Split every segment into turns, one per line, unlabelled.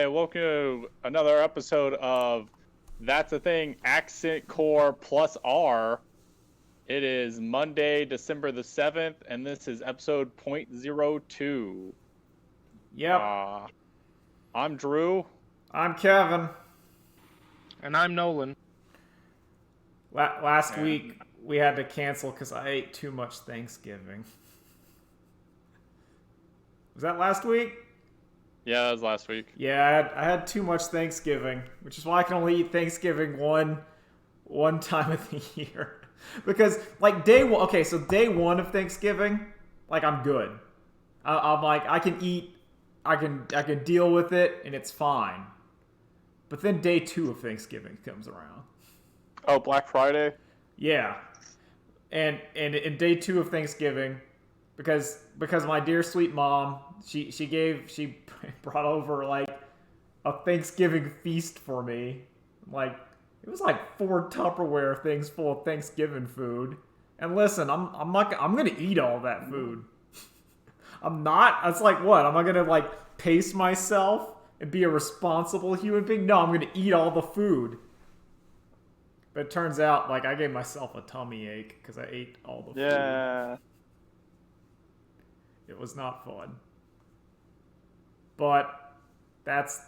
Hi, welcome to another episode of That's a Thing, Accent Core Plus R. It is Monday, December the 7th, and this is episode .02.
Yep.
I'm Drew.
I'm Kevin.
And I'm Nolan.
Last week we had to cancel because I ate too much Thanksgiving. Was that last week?
Yeah, that was last week.
Yeah, I had too much Thanksgiving, which is why I can only eat Thanksgiving one time of the year. Because like day one, okay, so day one of Thanksgiving, like I'm good. I'm like I can eat, I can deal with it, and it's fine. But then day two of Thanksgiving comes around.
Oh, Black Friday?
Yeah, and in day two of Thanksgiving, because my dear sweet mom, she brought over like a Thanksgiving feast for me. Like it was like 4 Tupperware things full of Thanksgiving food. And listen, I'm gonna eat all that food. I'm not. It's like what? Am I gonna like pace myself and be a responsible human being? No, I'm gonna eat all the food. But it turns out, like, I gave myself a tummy ache because I ate all the food.
Yeah.
It was not fun. But that's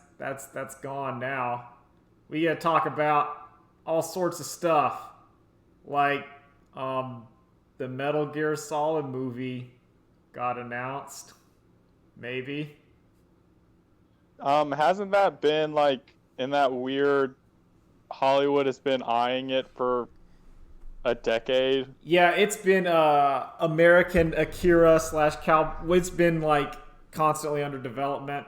gone now. We gotta talk about all sorts of stuff. Like, the Metal Gear Solid movie got announced. Maybe.
Hasn't that been, like, in that weird... Hollywood has been eyeing it for a decade.
Yeah, it's been American Akira / Cow. It's been like constantly under development.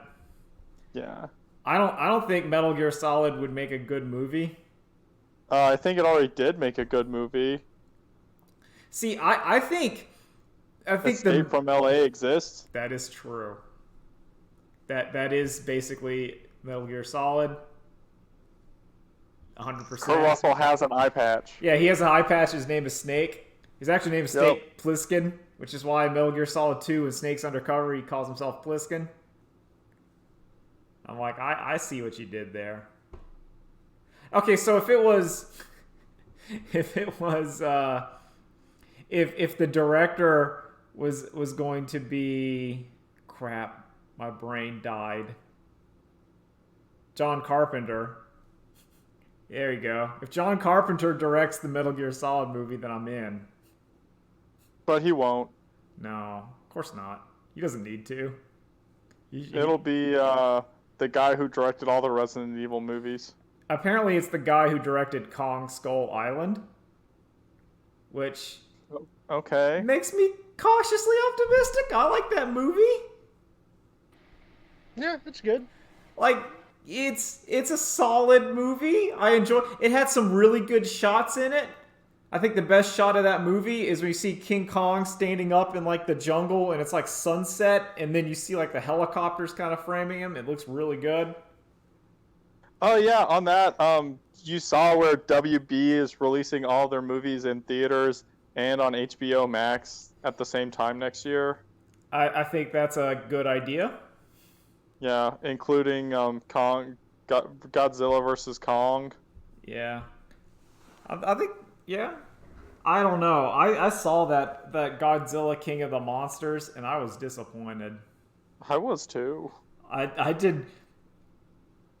Yeah.
I don't think Metal Gear Solid would make a good movie.
I think it already did make a good movie.
See, I think
Escape from LA exists.
That is true. That is basically Metal Gear Solid. 100%.
Kurt Russell has an eye patch.
Yeah, he has an eye patch. His name is Snake. His actual name is Snake Plissken, which is why Metal Gear Solid 2 and Snake's Undercover, he calls himself Plissken. I'm like, I see what you did there. Okay, so if the director was going to be, crap, my brain died. John Carpenter. There you go. If John Carpenter directs the Metal Gear Solid movie, then I'm in.
But he won't.
No, of course not. He doesn't need to.
It'll be the guy who directed all the Resident Evil movies.
Apparently it's the guy who directed Kong Skull Island, which
okay
makes me cautiously optimistic. I like that movie.
Yeah, it's good.
Like, it's a solid movie. I enjoy. It had some really good shots in it. I think the best shot of that movie is when you see King Kong standing up in like the jungle and it's like sunset, and then you see like the helicopters kind of framing him. It looks really good.
Oh yeah, on that, you saw where WB is releasing all their movies in theaters and on HBO Max at the same time next year.
I think that's a good idea.
Yeah, including Godzilla versus Kong.
Yeah, I think. Yeah, I don't know. I saw that Godzilla King of the Monsters and I was disappointed.
I was too.
I did.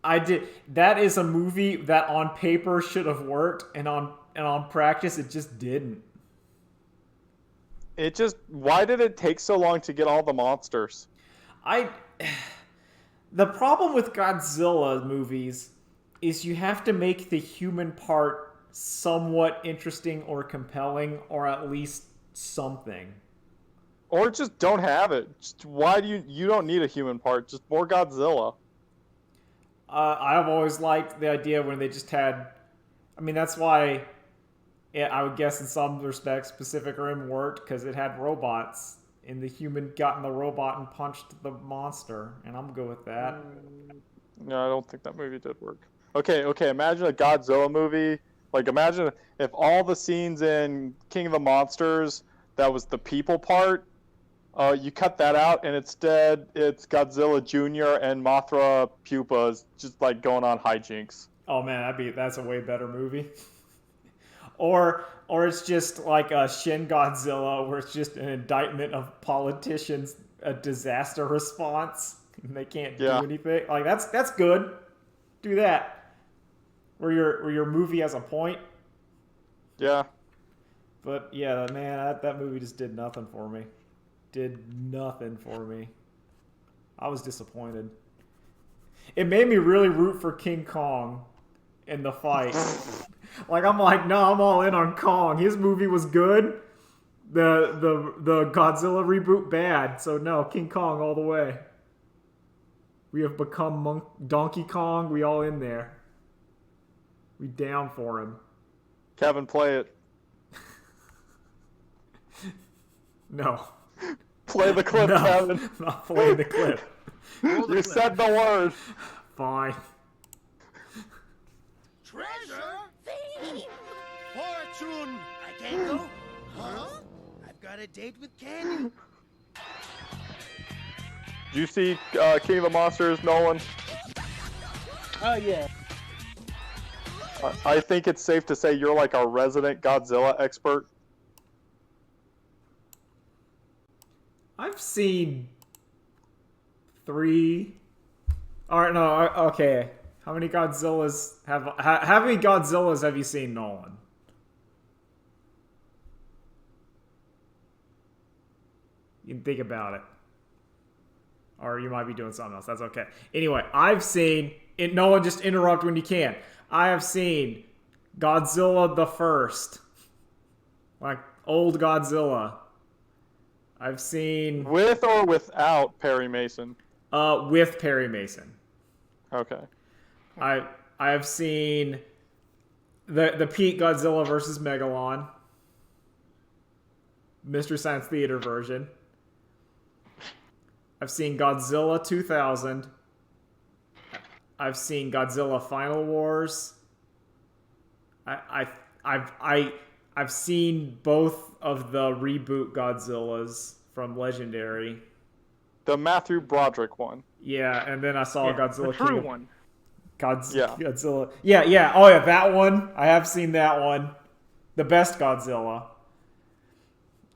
That is a movie that on paper should have worked, and on practice it just didn't.
Why did it take so long to get all the monsters?
The problem with Godzilla movies is you have to make the human part somewhat interesting or compelling, or at least something.
Or just don't have it. Why do you don't need a human part? Just more Godzilla.
I've always liked the idea when they just had... I mean, that's why I would guess in some respects Pacific Rim worked, because it had robots. And the human got in the robot and punched the monster. And I'm good with that.
No, I don't think that movie did work. Okay, imagine a Godzilla movie. Like, imagine if all the scenes in King of the Monsters, that was the people part, You cut that out, and instead it's Godzilla Jr. and Mothra Pupa just like going on hijinks.
Oh man, that's a way better movie. Or it's just like a Shin Godzilla, where it's just an indictment of politicians, a disaster response, and they can't do anything. Like that's good. Do that. Where your movie has a point.
Yeah.
But yeah, man, that movie just did nothing for me. Did nothing for me. I was disappointed. It made me really root for King Kong in the fight. Like I'm all in on Kong. His movie was good. The Godzilla reboot bad. So no, King Kong all the way. We have become Donkey Kong. We all in there. We down for him.
Kevin, play it.
No.
Play the clip,
No,
Kevin.
I'm not playing the clip.
You said the word.
Fine.
Treasure? Fame? Fortune? I can't go? Huh? I've got a date with Candy.
Did you see King of the Monsters, Nolan?
Oh, yeah.
I think it's safe to say you're like a resident Godzilla expert.
I've seen 3. All right, no, okay. How many Godzillas how many Godzillas have you seen, Nolan? You can think about it. Or you might be doing something else. That's okay. Anyway, I've seen it. Nolan, just interrupt when you can. I have seen Godzilla the First. Like old Godzilla. I've seen
With or without Perry Mason?
with Perry Mason.
Okay.
I have seen the Pete Godzilla versus Megalon, Mystery Science Theater version. I've seen Godzilla 2000. I've seen Godzilla Final Wars. I've seen both of the reboot Godzillas from Legendary.
The Matthew Broderick one.
Yeah, and then I saw Godzilla
The true
King of
one.
Godzilla. Yeah. Oh yeah, that one. I have seen that one. The best Godzilla.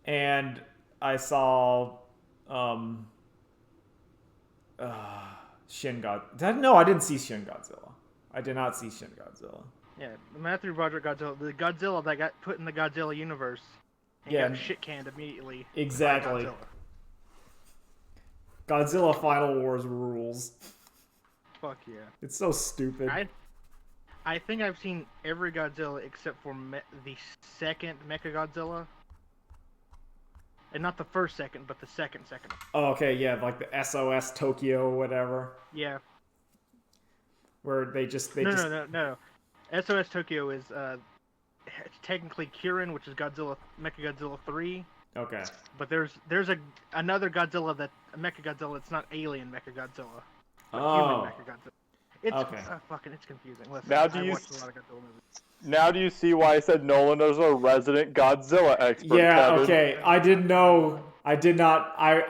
And I saw Shin God. No, I didn't see Shin Godzilla. I did not see Shin Godzilla.
Yeah, the Matthew Broderick Godzilla. The Godzilla that got put in the Godzilla universe. And
Yeah.
got shit canned immediately. by
Exactly. Godzilla Final Wars rules.
Fuck yeah.
It's so stupid.
I think I've seen every Godzilla except for the second Mechagodzilla. And not the first second, but the second.
Oh, okay, yeah, like the SOS Tokyo or whatever.
Yeah.
Where they just...
No. SOS Tokyo is technically Kirin, which is Mechagodzilla 3.
Okay.
But there's another Godzilla a Mechagodzilla. It's not alien Mechagodzilla.
Oh.
Human Mechagodzilla. It's
Okay.
it's confusing. Listen,
Now
I
do you
watched a lot of Godzilla movies.
Now do you see why I said Nolan is a resident Godzilla expert?
Yeah,
Kevin?
okay. I didn't know. I did not. I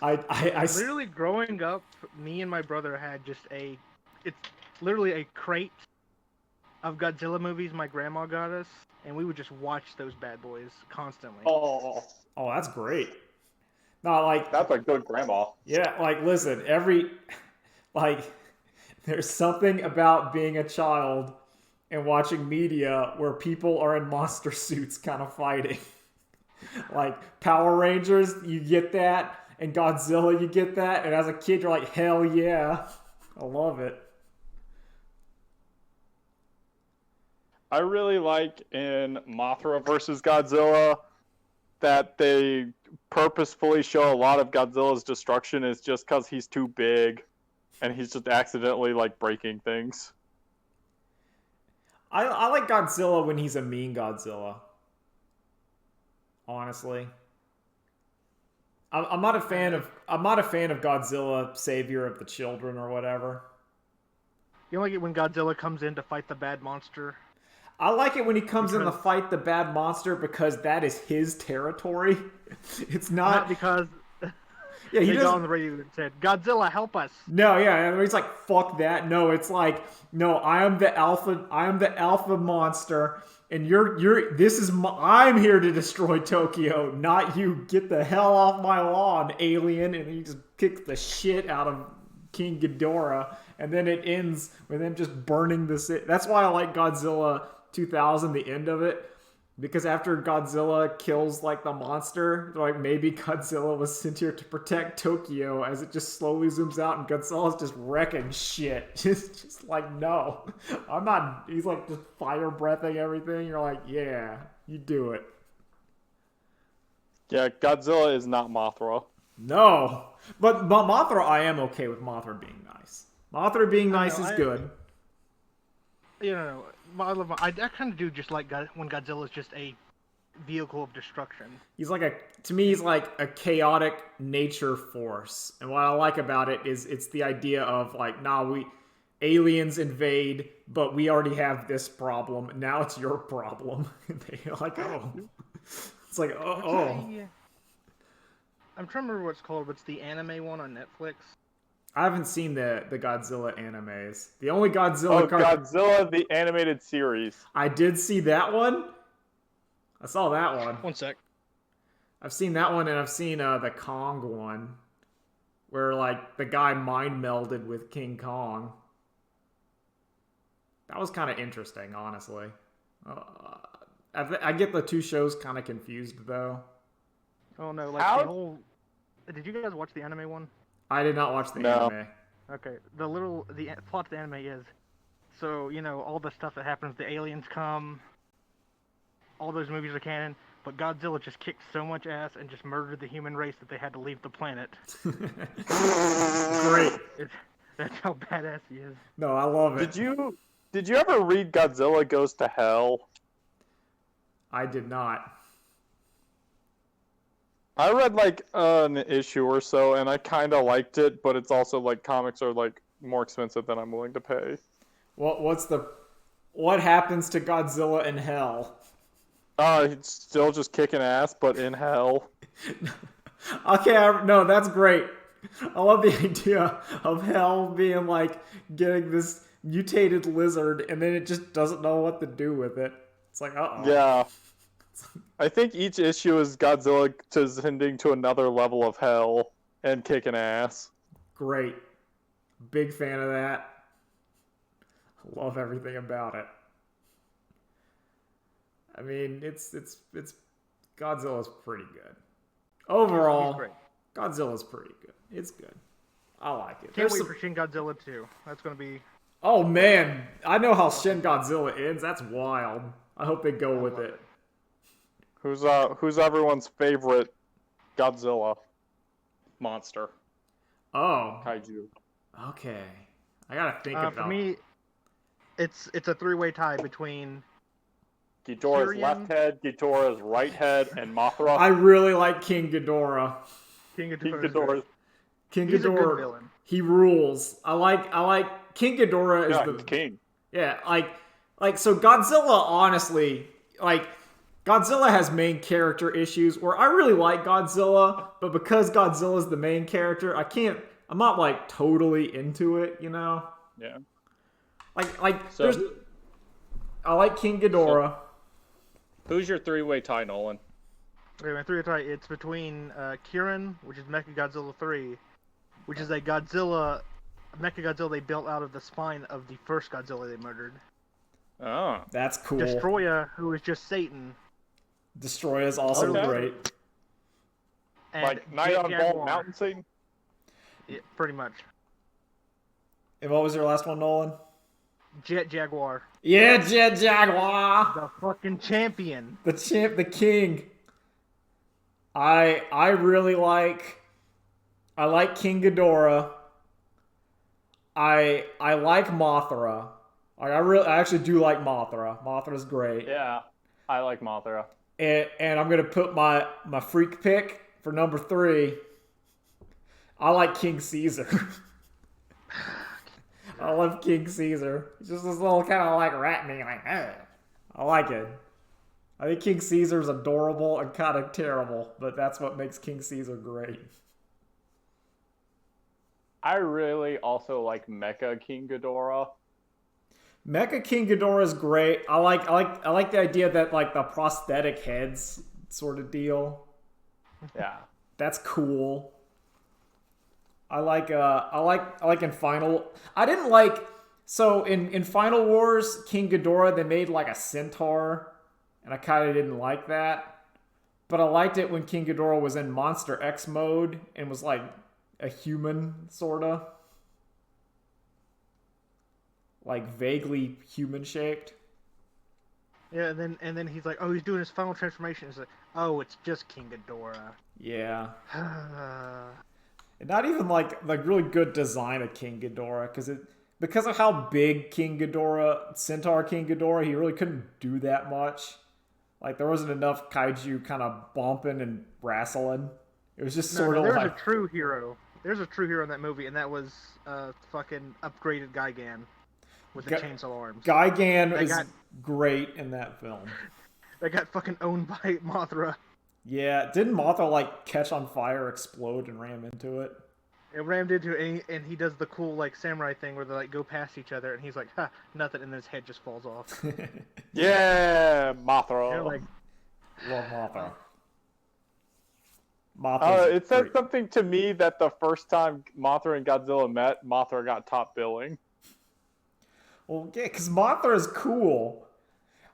Literally growing up, me and my brother had it's literally a crate of Godzilla movies my grandma got us, and we would just watch those bad boys constantly.
Oh,
that's great. No, like,
that's a good grandma.
yeah, like, listen, there's something about being a child and watching media where people are in monster suits kind of fighting. Like, Power Rangers, you get that, and Godzilla, you get that, and as a kid, you're like, hell yeah, I love it.
I really like in Mothra versus Godzilla that they purposefully show a lot of Godzilla's destruction is just because he's too big and he's just accidentally like breaking things.
I like Godzilla when he's a mean Godzilla. Honestly. I'm not a fan of Godzilla, savior of the children or whatever.
You don't like it when Godzilla comes in to fight the bad monster?
I like it when he comes in to fight the bad monster because that is his territory. It's
Not because
yeah, he
they got
doesn't.
on the radio and said, "Godzilla, help us."
No, yeah, and he's like, "Fuck that." No, it's like, no, I am the alpha monster, and I'm here to destroy Tokyo, not you. Get the hell off my lawn, alien. And he just kicks the shit out of King Ghidorah, and then it ends with him just burning the city. That's why I like Godzilla 2000, the end of it. Because after Godzilla kills, like, the monster, like, maybe Godzilla was sent here to protect Tokyo, as it just slowly zooms out and Godzilla's just wrecking shit. Just like, no. I'm not... He's, like, just fire breathing everything. You're like, yeah, you do it.
Yeah, Godzilla is not Mothra.
No. But Mothra, I am okay with Mothra being nice. Mothra being nice is good.
You know, I kind of do just like when Godzilla's just a vehicle of destruction.
To me, he's like a chaotic nature force. And what I like about it is it's the idea of like, aliens invade, but we already have this problem. Now it's your problem. And they're like, oh. It's like, oh.
I'm trying to remember what it's called, but it's the anime one on Netflix.
I haven't seen the Godzilla animes. The only Godzilla...
Godzilla, the animated series.
I did see that one. I saw that one.
One sec.
I've seen that one, and I've seen the Kong one. Where, like, the guy mind melded with King Kong. That was kind of interesting, honestly. I get the two shows kind of confused, though.
Oh, no. Like, the whole... Did you guys watch the anime one?
I did not watch the anime.
Okay, the plot of the anime is, so, you know, all the stuff that happens, the aliens come, all those movies are canon, but Godzilla just kicked so much ass and just murdered the human race that they had to leave the planet.
Great.
That's how badass he is.
No, I love it.
Did you ever read Godzilla Goes to Hell?
I did not.
I read like an issue or so, and I kind of liked it, but it's also like comics are like more expensive than I'm willing to pay.
What happens to Godzilla in hell?
It's still just kicking ass, but in hell.
Okay, no, that's great. I love the idea of hell being like getting this mutated lizard, and then it just doesn't know what to do with it. It's like, uh-oh.
Yeah. I think each issue is Godzilla descending to another level of hell and kicking ass.
Great. Big fan of that. Love everything about it. I mean, it's Godzilla's pretty good. Overall, Godzilla's pretty good. It's good. I like it.
Can't wait for Shin Godzilla 2. That's going to be...
Oh, man. I know how Shin Godzilla ends. That's wild. I hope they go with it.
Who's everyone's favorite Godzilla monster?
Oh.
Kaiju.
Okay. I gotta think about it.
For me, it's a three-way tie between
Ghidorah's left head, Ghidorah's right head, and Mothra.
I really like King Ghidorah.
King
King
Ghidorah.
King
He's
Ghidorah.
a good villain.
He rules. I like King Ghidorah is the
he's king.
Yeah, like so Godzilla, honestly, like Godzilla has main character issues where I really like Godzilla, but because Godzilla's the main character, I'm not like totally into it, you know?
Yeah.
I like King Ghidorah.
So, who's your three-way tie, Nolan?
Okay, my three-way tie, it's between Kirin, which is Mechagodzilla 3, which is a Mechagodzilla they built out of the spine of the first Godzilla they murdered.
Oh.
That's cool.
Destroya, who is just Satan.
Destroya is also great.
And
like Night on Bald Mountain Satan?
Yeah, pretty much.
And what was your last one, Nolan?
Jet Jaguar.
Yeah, Jet Jaguar!
The fucking champion.
The king. I really like King Ghidorah. I like Mothra. I actually do like Mothra. Mothra's great.
Yeah, I like Mothra.
And I'm gonna put my freak pick for number 3. I like King Caesar. I love King Caesar. It's just this little kind of like rat me like, I like it. I think King Caesar's adorable and kind of terrible, but that's what makes King Caesar great.
I really also like Mecha King Ghidorah.
Mecha King Ghidorah is great. I like the idea that like the prosthetic heads sort of deal.
Yeah.
That's cool. I like in Final. I didn't like so in Final Wars King Ghidorah they made like a centaur, and I kind of didn't like that. But I liked it when King Ghidorah was in Monster X mode and was like a human sorta, like vaguely human shaped.
Yeah, and then he's like, oh, he's doing his final transformation. It's like, oh, it's just King Ghidorah.
Yeah. And not even like really good design of King Ghidorah because of how big Centaur King Ghidorah, he really couldn't do that much. Like there wasn't enough kaiju kind of bumping and wrestling. It was just sort of
there's
like
a true hero. There's a true hero in that movie, and that was fucking upgraded Gigan with the chainsaw arms.
Gigan is great in that film.
They got fucking owned by Mothra.
Yeah, didn't Mothra like catch on fire, explode, and ram into it?
It rammed into it, and he does the cool like samurai thing where they like go past each other, and he's like, "Ha, nothing," and then his head just falls off.
Yeah, Mothra.
They're like,
love Mothra.
It says something to me that the first time Mothra and Godzilla met, Mothra got top billing.
Well, yeah, because Mothra is cool.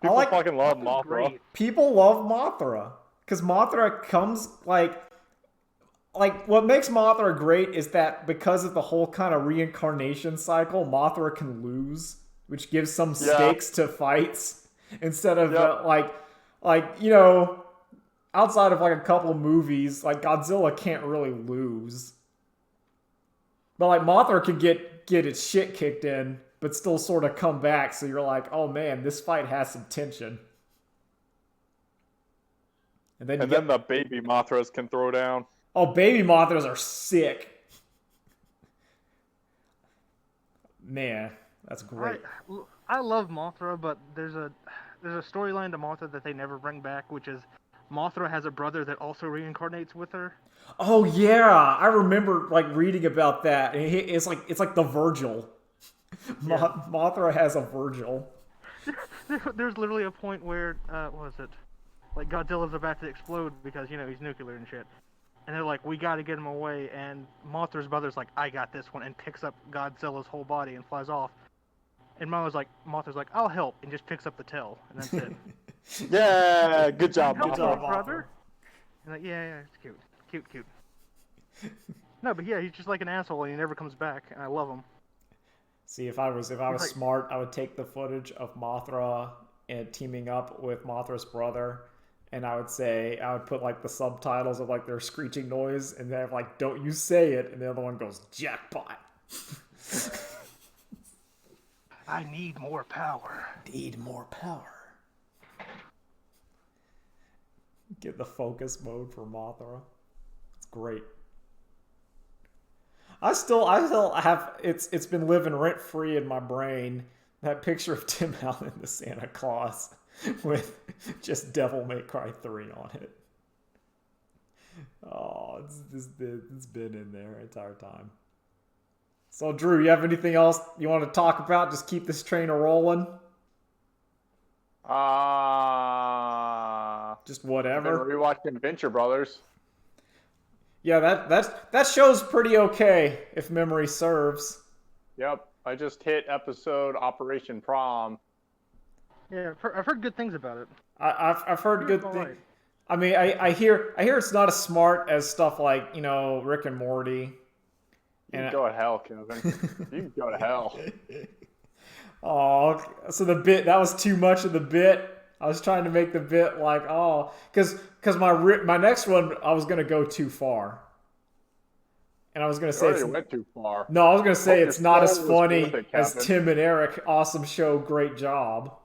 People fucking love Mothra.
great.
People love Mothra. Because Mothra comes, like, what makes Mothra great is that because of the whole kind of reincarnation cycle, Mothra can lose, which gives some stakes to fights. Instead of, you know, outside of, like, a couple movies, like, Godzilla can't really lose. But, like, Mothra can get its shit kicked in, but still sort of come back, so you're like, oh man, this fight has some tension. And then
the baby Mothras can throw down.
Oh, baby Mothras are sick. Man, that's great.
I love Mothra, but there's a storyline to Mothra that they never bring back, which is Mothra has a brother that also reincarnates with her.
Oh yeah, I remember like reading about that. It's like the Virgil. Yeah. Mothra has a Virgil.
There's literally a point where what was it? Like Godzilla's about to explode because, you know, he's nuclear and shit. And they're like, we gotta get him away, and Mothra's brother's like, I got this one, and picks up Godzilla's whole body and flies off. And Mothra's like, I'll help, and just picks up the tail, and that's it.
Yeah, good job,
Good job,
brother. And like, yeah, it's cute. No, but yeah, he's just like an asshole, and he never comes back, and I love him.
See, if I was smart, I would take the footage of Mothra and teaming up with Mothra's brother, and I would put like the subtitles of like their screeching noise, and they have like, don't you say it, and the other one goes, jackpot.
I need more power.
Get the focus mode for Mothra. It's great. I still have it's been living rent free in my brain, that picture of Tim Allen the Santa Claus with just Devil May Cry 3 on it. Oh, it's been in there the entire time. So Drew, you have anything else you want to talk about? Just keep this train rolling. Just whatever.
I've been rewatching Venture Brothers.
Yeah, that show's pretty okay if memory serves.
Yep, I just hit episode Operation Prom.
Yeah, I've heard good things about it.
I've heard good things. I mean, I hear it's not as smart as stuff like, you know, Rick and Morty.
You can go to hell, Kevin. You can go to hell.
Oh, so that was too much of the bit. I was trying to make the bit like, oh, because my next one I was gonna go too far, and I was gonna say
went too far.
No, I was gonna say it's not as funny as Tim and Eric. Awesome show, great job.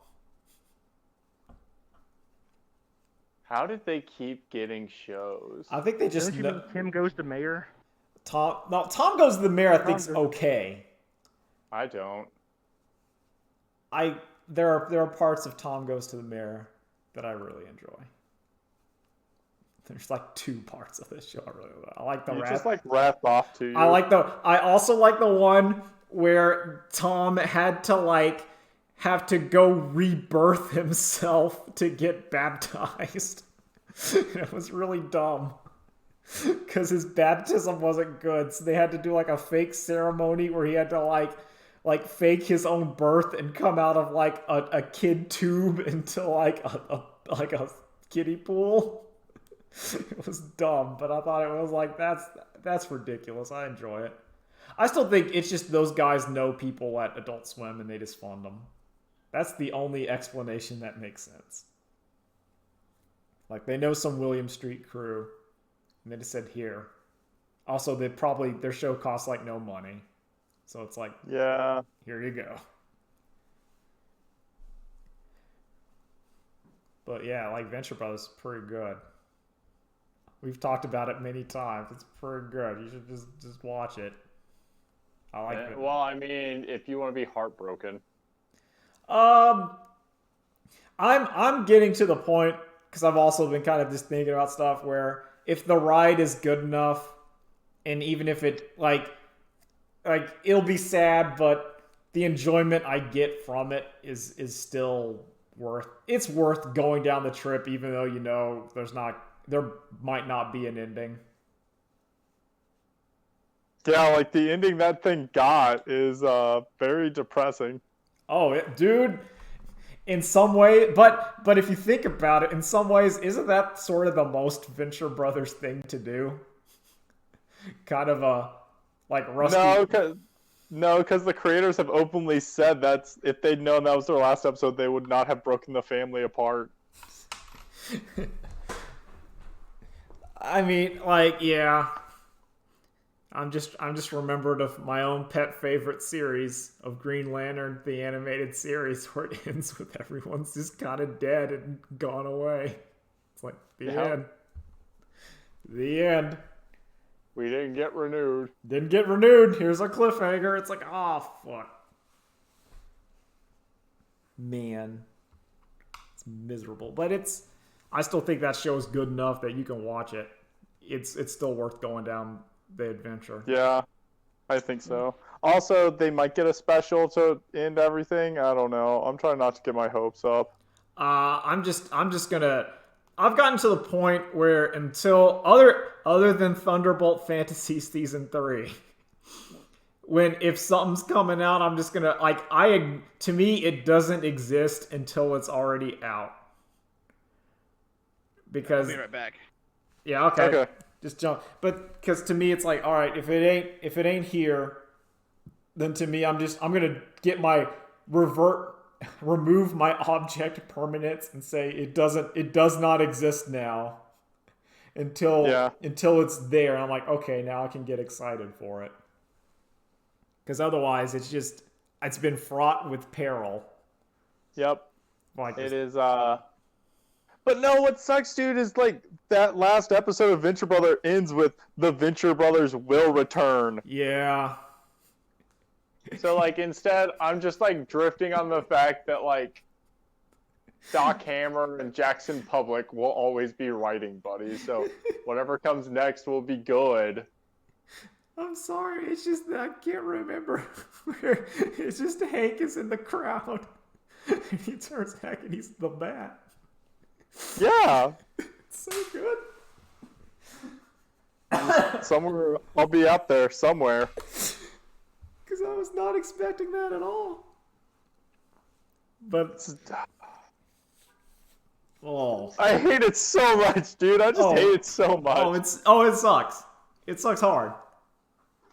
How did they keep getting shows?
I think they just.
Don't you mean Tim Goes to Mayor?
Tom Goes to the Mayor. I think's okay.
I don't.
there are parts of Tom Goes to the Mirror that I really enjoy. There's like 2 parts of this show I really love. I like the
You just like wrath off to you.
I also like the one where Tom had to go rebirth himself to get baptized. It was really dumb. Because his baptism wasn't good, so they had to do like a fake ceremony where he had to like fake his own birth and come out of like a kid tube into like a kiddie pool. It was dumb, but I thought it was like that's ridiculous. I enjoy it. I still think it's just those guys know people at Adult Swim and they just fund them. That's the only explanation that makes sense. Like they know some William Street crew, and they just said here. Also, their show costs like no money, so it's like,
yeah,
here you go. But yeah, like Venture Brothers is pretty good. We've talked about it many times. It's pretty good. You should just watch it. I like it.
Well, I mean, if you want to be heartbroken.
I'm getting to the point, because I've also been kind of just thinking about stuff where if the ride is good enough, and even if it like it'll be sad, but the enjoyment I get from it is still worth going down the trip, even though you know there might not be an ending.
Yeah, like the ending that thing got is very depressing.
Oh, dude, in some way, but if you think about it, in some ways, isn't that sort of the most Venture Brothers thing to do? Kind of a like rusty.
No, because the creators have openly said that if they'd known that was their last episode, they would not have broken the family apart.
I mean, like, yeah. I'm just remembered of my own pet favorite series of Green Lantern, the animated series, where it ends with everyone's just kind of dead and gone away. It's like the end. The end.
We didn't get renewed.
Didn't get renewed. Here's a cliffhanger. It's like, oh fuck. Man. It's miserable. But I still think that show is good enough that you can watch it. It's still worth going down the adventure.
Yeah, I think so. Also, they might get a special to end everything. I don't know. I'm trying not to get my hopes up.
I'm just gonna. I've gotten to the point where until other than Thunderbolt Fantasy Season 3, if something's coming out, I'm just gonna to me it doesn't exist until it's already out. Because
I'll be right back.
Yeah, okay. Just jump. But because to me it's like, all right, if it ain't here, then to me I'm gonna get my remove my object permanence and say it does not exist now until it's there. And I'm like, okay, now I can get excited for it. Because otherwise it's been fraught with peril.
Yep.
Like
it is But no, what sucks, dude, is like that last episode of Venture Brother ends with the Venture Brothers will return.
Yeah.
So like instead, I'm just like drifting on the fact that like Doc Hammer and Jackson Public will always be writing buddies. So whatever comes next will be good.
I'm sorry, it's just that I can't remember where it's just Hank is in the crowd and he turns back and he's the Bat.
Yeah.
It's so good.
Somewhere, I'll be out there somewhere.
Because I was not expecting that at all. But
I hate it so much, dude. I just hate it so much.
It sucks. It sucks hard.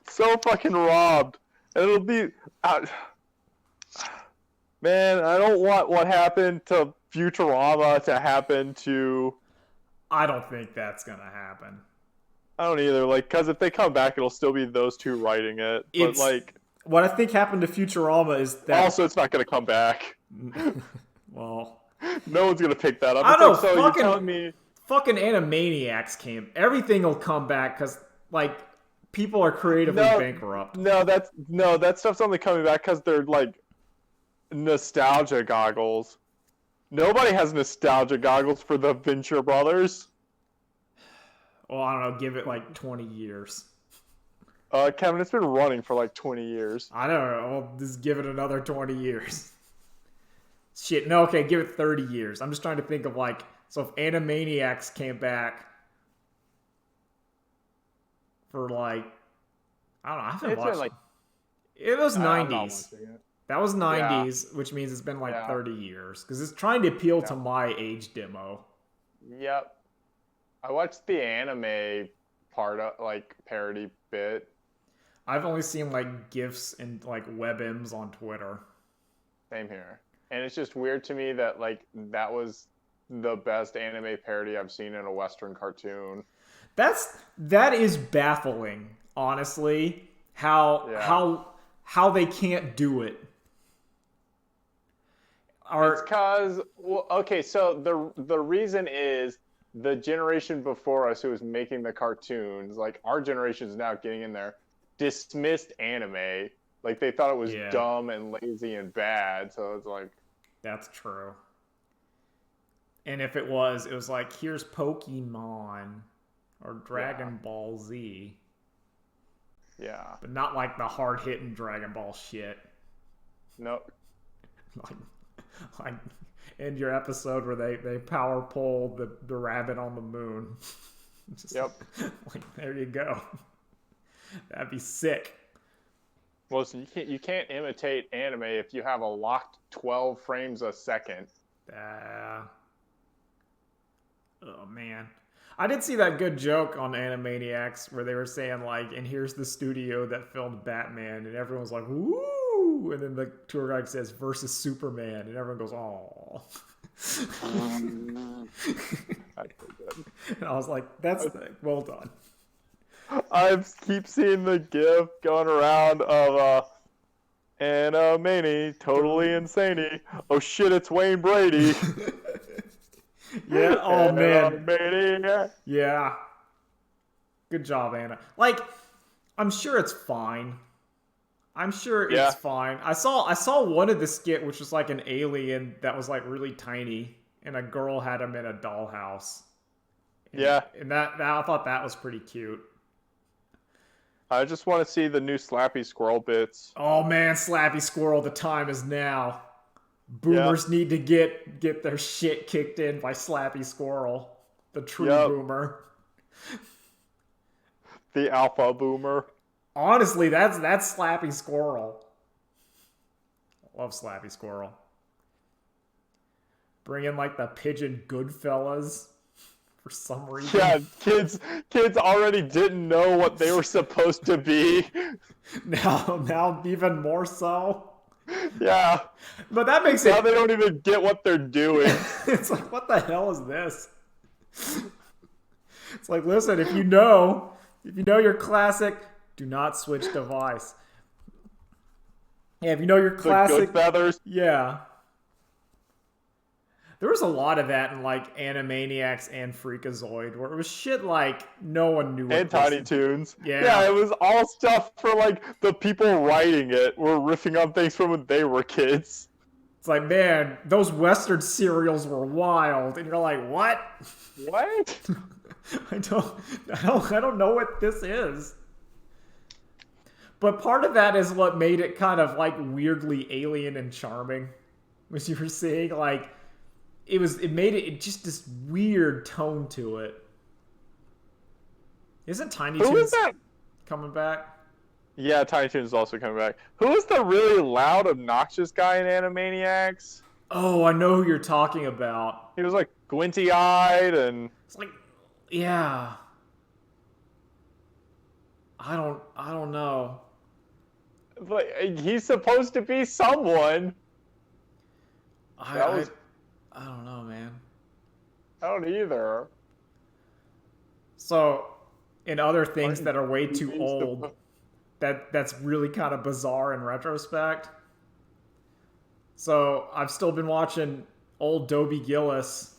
So fucking robbed. And it'll be man, I don't want what happened to Futurama to happen to...
I don't think that's gonna happen.
I don't either. Like, because if they come back, it'll still be those two writing it. But like,
what I think happened to Futurama is that
also it's not gonna come back.
Well,
no one's gonna pick that up.
I don't know.
So you're telling me
fucking Animaniacs came. Everything will come back because like people are creatively bankrupt.
No, that stuff's only coming back because they're like nostalgia goggles. Nobody has nostalgia goggles for the Venture Brothers.
Well, I don't know. Give it like 20 years.
Kevin, it's been running for like 20 years.
I don't know. Well, just give it another 20 years. Shit. No, okay. Give it 30 years. I'm just trying to think of like... So if Animaniacs came back for like... I don't know. I haven't watched... Like, it was 90s. That was 90s, which means it's been like 30 years. Because it's trying to appeal to my age demo.
Yep. I watched the anime part of, like, parody bit.
I've only seen, like, GIFs and, like, webms on Twitter.
Same here. And it's just weird to me that, like, that was the best anime parody I've seen in a Western cartoon.
That is baffling, honestly, how they can't do it.
It's because, well, okay, so the reason is the generation before us who was making the cartoons, like our generation is now getting in there, dismissed anime. Like they thought it was dumb and lazy and bad. So it's like,
that's true. And if it was like, here's Pokemon or Dragon Ball Z.
Yeah.
But not like the hard hitting Dragon Ball shit.
Nope.
like in your episode where they power pole the rabbit on the moon. Just, like, there you go. That'd be sick.
Well, so you can't imitate anime if you have a locked 12 frames a second.
Oh man. I did see that good joke on Animaniacs where they were saying like, and here's the studio that filmed Batman, and everyone was like, woo! And then the tour guide says versus Superman, and everyone goes, "Aww." And I was like, "That's well done."
I keep seeing the GIF going around of Animani, totally insane. Oh shit, it's Wayne Brady.
Yeah. Oh man.
Animani.
Yeah. Good job, Anna. Like, I'm sure it's fine. I'm sure it's fine. I saw one of the skit, which was like an alien that was like really tiny, and a girl had him in a dollhouse. And, and that I thought that was pretty cute.
I just want to see the new Slappy Squirrel bits.
Oh man, Slappy Squirrel, the time is now. Boomers need to get their shit kicked in by Slappy Squirrel, the true boomer.
The alpha boomer.
Honestly, that's Slappy Squirrel. I love Slappy Squirrel. Bring in like the pigeon Goodfellas for some reason.
Yeah, kids already didn't know what they were supposed to be.
Now even more so.
Yeah.
But that makes
now they don't even get what they're doing.
It's like, what the hell is this? It's like, listen, if you know your classic, do not switch device. Yeah, if you know your classic...
The good feathers?
Yeah. There was a lot of that in, like, Animaniacs and Freakazoid, where it was shit like no one knew what
and Tiny Toons.
Yeah.
Yeah, it was all stuff for, like, the people writing it were riffing on things from when they were kids.
It's like, man, those Western cereals were wild. And you're like, what?
What?
I don't know what this is. But part of that is what made it kind of like weirdly alien and charming. Was you were saying like it made it just this weird tone to it. Isn't Tiny Toons coming back?
Yeah, Tiny Toons is also coming back. Who is the really loud, obnoxious guy in Animaniacs?
Oh, I know who you're talking about.
He was like squinty-eyed and
it's like, yeah. I don't know.
But he's supposed to be someone.
I don't know, man.
I don't either.
So, in other things that are way too old, that's really kind of bizarre in retrospect. So, I've still been watching old Dobie Gillis,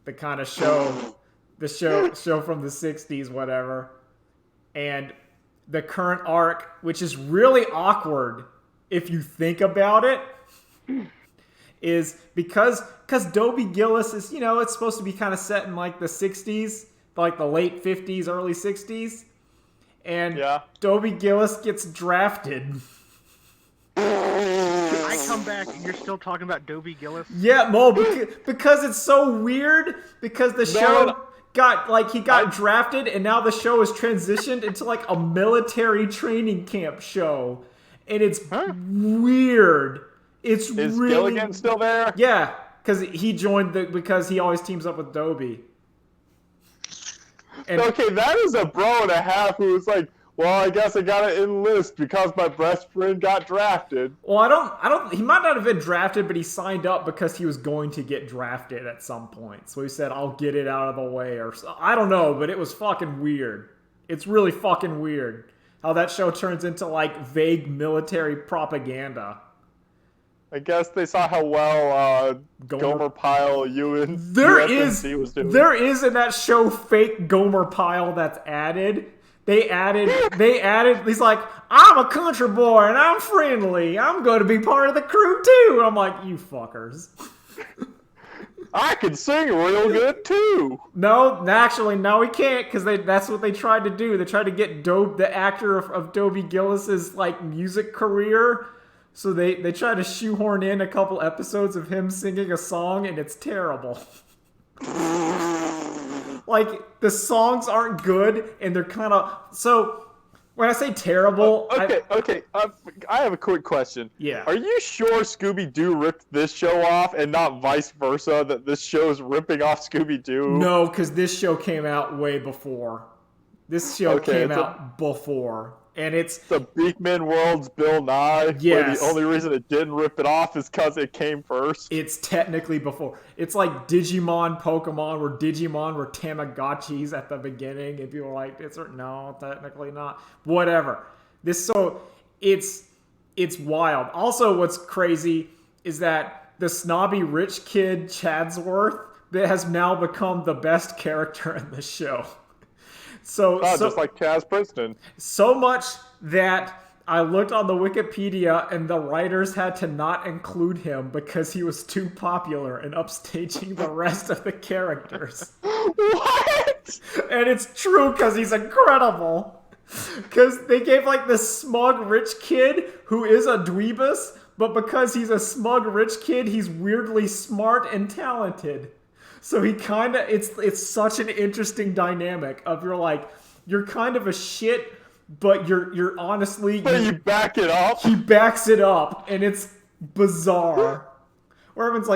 the kind of show, show from the 60s, whatever. And the current arc, which is really awkward if you think about it, is because Dobie Gillis is, it's supposed to be kind of set in like the 60s, like the late 50s, early 60s. And Dobie Gillis gets drafted.
I come back and you're still talking about Dobie Gillis?
Yeah, Mo, because it's so weird, because the show he got drafted, and now the show is transitioned into like a military training camp show. And it's weird. Is
Gilligan still there?
Yeah, because he joined because he always teams up with Dobie. And,
okay, that is a bro and a half who was like, well, I guess I gotta enlist because my best friend got drafted.
Well, I don't. He might not have been drafted, but he signed up because he was going to get drafted at some point. So he said, "I'll get it out of the way," or I don't know. But it was fucking weird. It's really fucking weird how that show turns into like vague military propaganda.
I guess they saw how well Gomer Pyle Ewan USMC was doing.
There is in that show fake Gomer Pyle that's added. They added, he's like, I'm a country boy and I'm friendly. I'm going to be part of the crew too. And I'm like, you fuckers.
I can sing real good too.
No, actually, no, he can't, because that's what they tried to do. They tried to get the actor of Dobie Gillis's like music career. So they tried to shoehorn in a couple episodes of him singing a song, and it's terrible. Like, the songs aren't good, and they're kind of... So, when I say terrible...
Okay. I have a quick question.
Yeah.
Are you sure Scooby-Doo ripped this show off, and not vice versa, that this show is ripping off Scooby-Doo?
No, because this show came out way before. This show came out before. And it's...
The Beakman World's Bill Nye.
Yes.
The only reason it didn't rip it off is because it came first.
It's technically before. It's like Digimon, Pokemon, where Digimon were Tamagotchis at the beginning. And people were like, no, technically not. Whatever. It's wild. Also, what's crazy is that the snobby rich kid, Chadsworth, that has now become the best character in the show.
Just like Chaz Princeton.
So much that I looked on the Wikipedia and the writers had to not include him because he was too popular and upstaging the rest of the characters.
What?
And it's true because he's incredible. Because they gave like this smug rich kid who is a dweebus, but because he's a smug rich kid, he's weirdly smart and talented. So he kind of, it's such an interesting dynamic of you're kind of a shit, but you're honestly...
But you back it up?
He backs it up, and it's bizarre. Or everyone's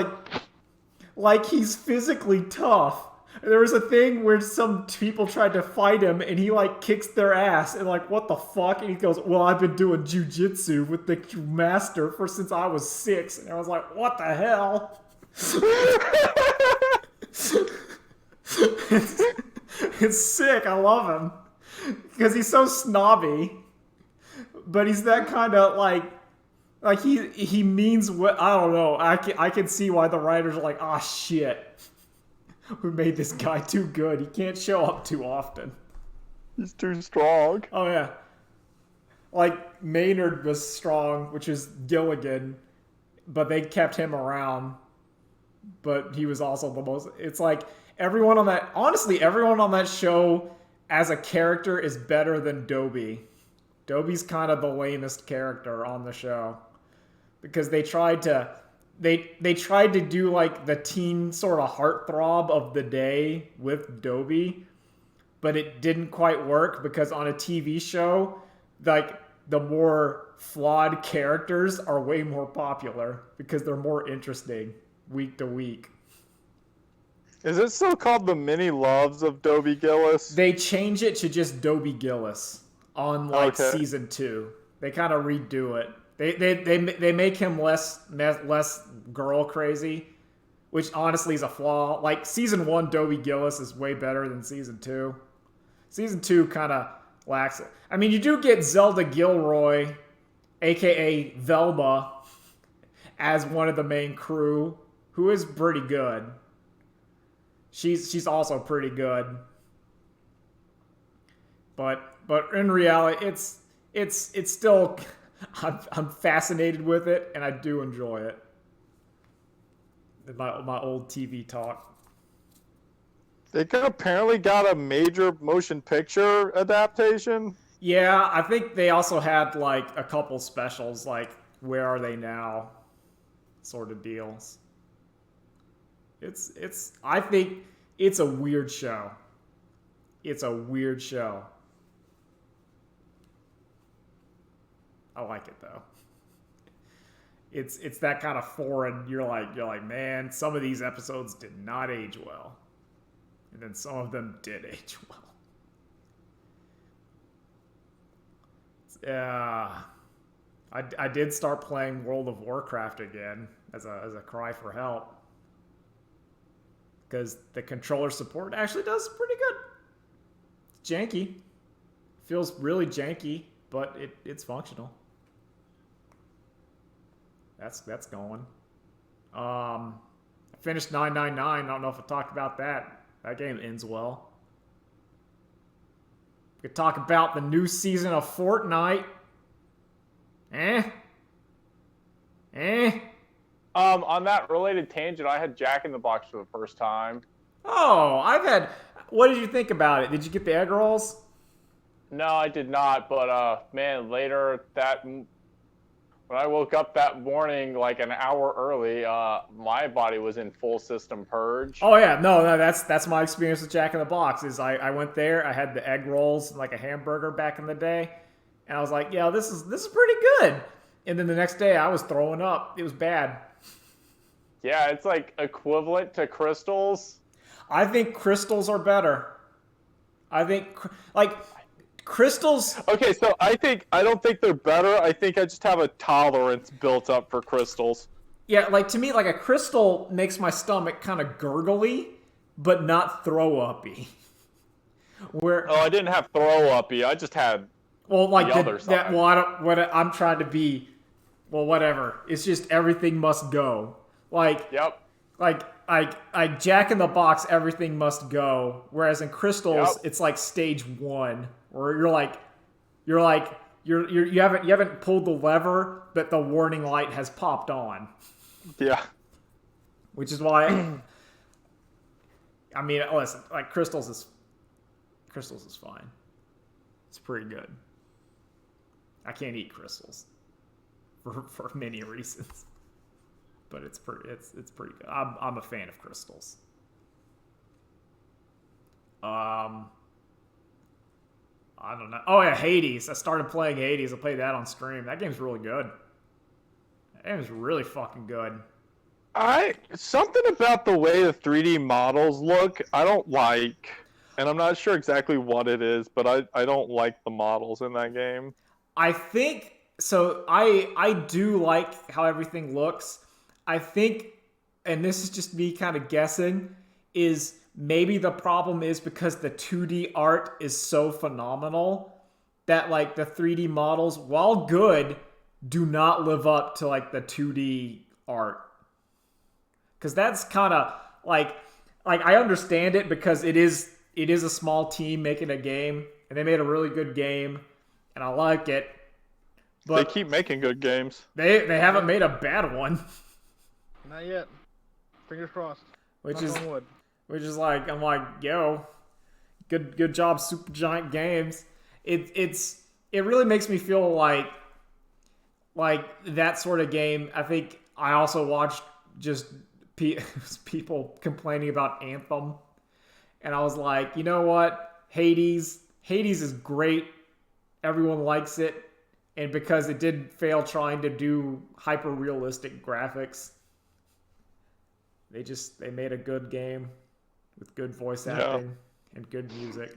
like he's physically tough. There was a thing where some people tried to fight him, and he kicks their ass, and what the fuck? And he goes, well, I've been doing jujitsu with the master since I was 6. And I was like, what the hell? It's sick. I love him because he's so snobby, but he's that kind of he means what. I don't know. I can see why the writers are like, ah, shit, we made this guy too good. He can't show up too often.
He's too strong.
Oh yeah, Maynard was strong, which is Gilligan, but they kept him around. But he was also the most... It's everyone on that show as a character is better than Dobie. Dobie's kind of the lamest character on the show. Because they tried to... They tried to do the teen sort of heartthrob of the day with Dobie. But it didn't quite work because on a TV show, the more flawed characters are way more popular. Because they're more interesting week to week.
Is it still called The Many Loves of Dobie Gillis?
They change it to just Dobie Gillis on season 2. They kind of redo it. They make him less girl crazy, which honestly is a flaw. Season 1 Dobie Gillis is way better than season 2. Season 2 kind of lacks it. I mean, you do get Zelda Gilroy, aka Velma, as one of the main crew, who is pretty good. She's also pretty good. But in reality, it's still I'm fascinated with it, and I do enjoy it. my old TV talk.
They apparently got a major motion picture adaptation.
Yeah, I think they also had like a couple specials, like Where Are They Now, sort of deals. I think it's a weird show. It's a weird show. I like it though. It's that kind of foreign. You're like, man, some of these episodes did not age well, and then some of them did age well. Yeah, I did start playing World of Warcraft again as a cry for help, because the controller support actually does pretty good. It's janky, feels really janky, but it's functional. That's going. I finished 999. I don't know if I talked about that. That game ends well. We could talk about the new season of Fortnite.
On that related tangent, I had Jack in the Box for the first time.
Oh, what did you think about it? Did you get the egg rolls?
No, I did not, but man, later when I woke up that morning, like an hour early, my body was in full system purge.
Oh yeah, no, that's my experience with Jack in the Box. Is I went there, I had the egg rolls, like a hamburger back in the day, and I was like, yeah, this is pretty good. And then the next day, I was throwing up. It was bad.
Yeah, it's like equivalent to Crystals.
I think Crystals are better. I think like Crystals.
Okay, so I don't think they're better. I think I just have a tolerance built up for Crystals.
Yeah, like to me, like a Crystal makes my stomach kind of gurgly, but not throw uppy. Where
I didn't have throw uppy. I just had
like
the other side.
Well, I don't. What I'm trying to be. Well, whatever. It's just everything must go. Like.
Yep.
Like Jack in the Box, everything must go. Whereas in Crystals, It's like stage 1, where you haven't pulled the lever, but the warning light has popped on.
Yeah.
Which is why. I mean, listen, like Crystals is fine. It's pretty good. I can't eat Crystals for many reasons. But it's pretty good. I'm a fan of Crystals. I don't know. Oh yeah, Hades. I started playing Hades. I played that on stream. That game's really good. That game's really fucking good.
Something about the way the 3D models look, I don't like. And I'm not sure exactly what it is, but I don't like the models in that game.
I think so. I do like how everything looks. I think, and this is just me kind of guessing, is maybe the problem is because the 2D art is so phenomenal that like the 3D models, while good, do not live up to like the 2D art. Because that's kind of like I understand it because it is a small team making a game, and they made a really good game, and I like it. But
they keep making good games.
They haven't made a bad one.
Not yet. Fingers crossed.
Which is like, I'm like, yo, good job, Super Giant Games. It really makes me feel like that sort of game. I think I also watched just people complaining about Anthem, and I was like, you know what, Hades is great. Everyone likes it, and because it did fail trying to do hyper realistic graphics. They made a good game with good voice acting and good music.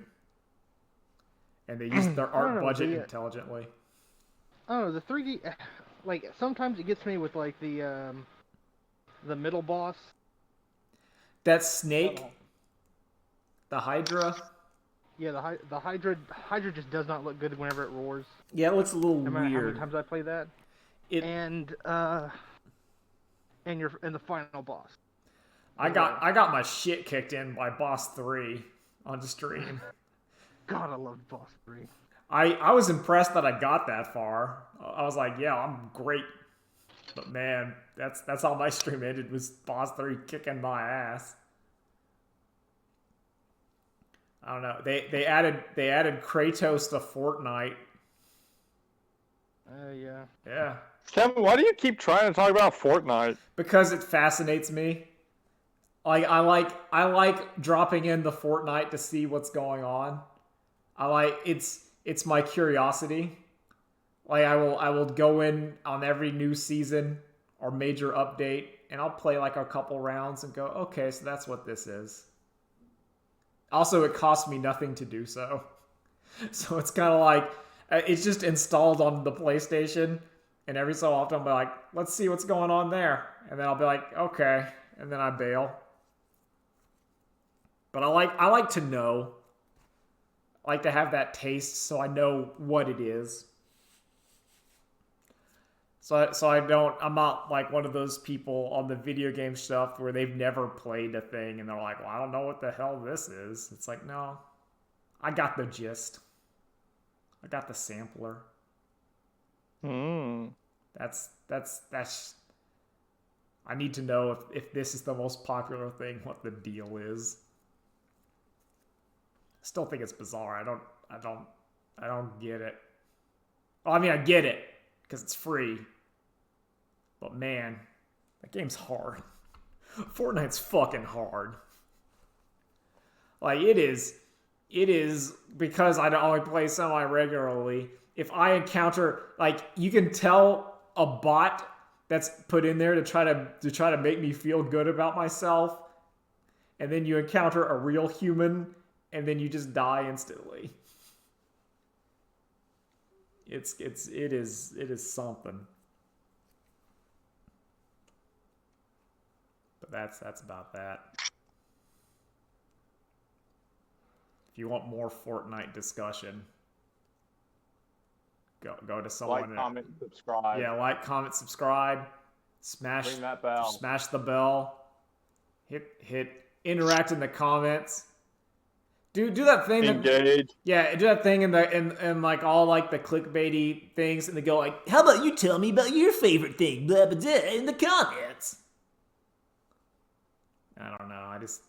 And they used their art budget intelligently.
Oh, the 3D, like sometimes it gets me with like the middle boss.
That snake, the Hydra.
Yeah, the Hydra just does not look good whenever it roars.
Yeah, it looks a little
no matter
weird.
how many times I play that. And the final boss.
I got my shit kicked in by Boss 3 on stream.
God, I loved Boss 3.
I was impressed that I got that far. I was like, yeah, I'm great. But man, that's how my stream ended, was Boss 3 kicking my ass. I don't know. They added Kratos to Fortnite.
Yeah.
Yeah.
Kevin, why do you keep trying to talk about Fortnite?
Because it fascinates me. Like I like dropping in the Fortnite to see what's going on. It's my curiosity. Like I will go in on every new season or major update, and I'll play like a couple rounds and go, okay, so that's what this is. Also, it costs me nothing to do so. So it's kind of like, it's just installed on the PlayStation, and every so often I'll be like, let's see what's going on there. And then I'll be like, okay, and then I bail. But I like to know. I like to have that taste so I know what it is. I'm not like one of those people on the video game stuff where they've never played a thing and they're like, well, I don't know what the hell this is. It's like, no, I got the gist. I got the sampler. That's I need to know if this is the most popular thing, what the deal is. I still think it's bizarre. I don't get it. Well, I mean, I get it because it's free. But man, that game's hard. Fortnite's fucking hard. Like, it is because I only play semi-regularly. If I encounter, like, you can tell a bot that's put in there to try to make me feel good about myself, and then you encounter a real human, and then you just die instantly. It is something. But that's about that. If you want more Fortnite discussion, go to someone.
Like, comment, subscribe.
Yeah, like, comment, subscribe. Smash
Ring that bell.
Smash the bell. Hit interact in the comments. Do that thing.
Engage.
Yeah, do that thing in like all like the clickbaity things, and they go like, "How about you tell me about your favorite thing?" Blah blah blah in the comments. I don't know. I just